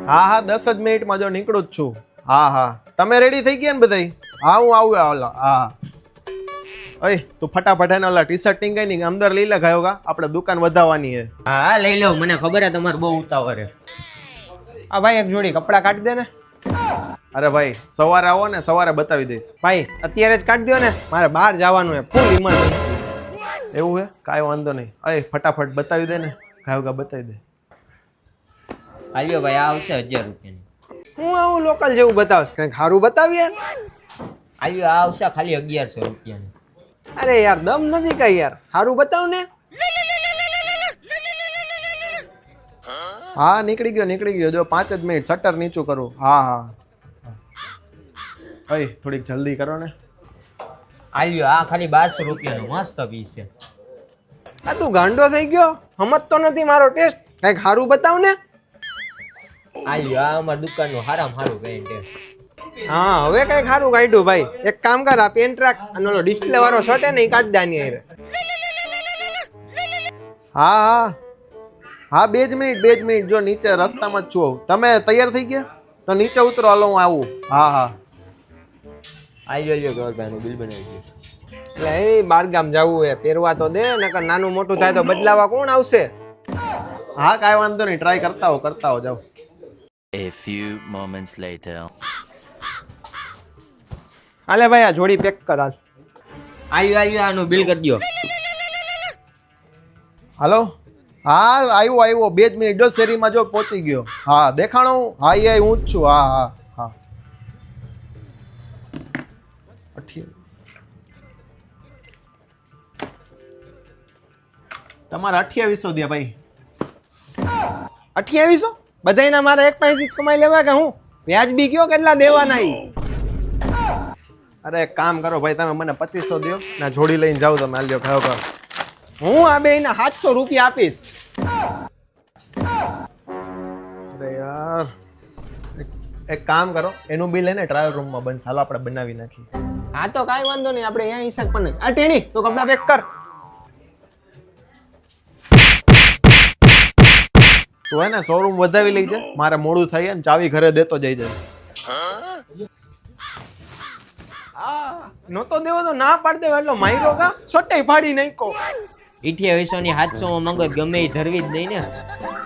હા હા 10 જ મિનિટમાં જો નીકળું જ છું. હા હા તમે રેડી થઈ ગયા ને બધાય? હા હું આવું ઓલા. હા ઓય તું ફટાફટ એને ઓલા ટી શર્ટ ટીંગાઈ ની અંદર લઈ લે ગાયોગા, આપણે દુકાન વધાવવાની છે. હા લઈ લઉં, મને ખબર હે તમારે બહુ ઉતાવળ હે. આ ભાઈ એક જોડી કપડાં કાઢી દે ને. અરે ભાઈ સવારે આવો ને, સવારે બતાવી દઈશ. ભાઈ અત્યારે જ કાઢી દો ને, મારે બહાર જવાનું છે, ફૂલ ઇમરજન્સી. એવું હે? કાંઈ વાંધો નહીં. અય ફટાફટ બતાવી દે ને, ગાયોગા બતાવી દે. હાલ્યો ભાઈ, આ આવશે 1000 રૂપિયાની. હું આવું લોકલ જેવું બતાવશ, કંઈક સારું બતાવીએ. હાલ્યો, આ આવશે ખાલી 1100 રૂપિયાની. અરે યાર દમ નથી કઈ યાર, સારું બતાવ ને. હા નીકળી ગયો જો 5 જ મિનિટ શટર નીચું કરું. હા હા અય થોડીક જલ્દી કરો ને. હાલ્યો, આ ખાલી 1200 રૂપિયાનો મસ્ત પીસ છે. આ તું ગાંડો થઈ ગયો, સમજતો નથી મારો ટેસ્ટ, કંઈક સારું બતાવ ને. હાલ્યો, આ અમારી દુકાનનું હારામાં હારું પેન્ટ છે. હા હવે કઈ સારું કાઢ્યું ભાઈ. એક કામ કર, આ પેન્ટ રાખ અને ઓલો ડિસ્પ્લે વાળો શર્ટ હે ને એ કાઢ દે આની હારે. હા હા હા 2 જ મિનિટ જો નીચે રસ્તામાં જ છું. તમે તૈયાર થઈ ગયા તો નીચે ઉતરો, હાલો હું આવું. હા હા હાલ્યો ગૌરભાઈનું બિલ બનાવી દઉં. એટલે એ બારગામ જવું હે, પહેરવા તો દે, નકર નાનું મોટું થાય તો બદલાવા કોણ આવશે. હા કાંઈ વાંધો નહીં, ટ્રાય કરતા હો જાઓ. A few moments later. હાલે ભાઈ આ જોડી પેક કર હાલ. હાલ્યો, આનું બિલ કરી દો. હાલો હા આવ્યો 2 જ મિનિટ જો શેરીમાં જો પહોંચી ગયો. હા દેખાણું. હા એ હું જ છું. હા હા હા તમારા 2800 દે ભાઈ. 2800 બધાયના મારે એક પાંચથી જ કમાઈ લેવા કે હું વ્યાજબી કયો કેટલા દેવાના ઈ? અરે એક કામ કરો ભાઈ, તમે મને 2500 દો ના જોડી લઈને જાઓ તમે. હાલ્યો ખાયો કર. હું આ બેયના 700 રૂપિયા આપીશ. અરે યાર એક કામ કરો, એનું બિલ એને ટ્રાયલ રૂમમાં બનશે. હાલો આપણે બનાવી નાખીએ. હા તો કાંઈ વાંધો નહીં, આપણે અહીંયા હિસાબ પણ નહીં. આ ટેણી તો કપડા પેક કર. તું હે ને શોરૂમ વધાવી લઈ જાય, મારે મોડું થાય ને ચાવી ઘરે દેતો જઈ જાય. નહોતો દેવો તો ના પાડ દેવો, એટલો માયરો કા સટ્ટાઈ ફાડી નાખ્યો. 2800 ની 700 માં મંગો ગમે એ ધરવી જ નહીં ને.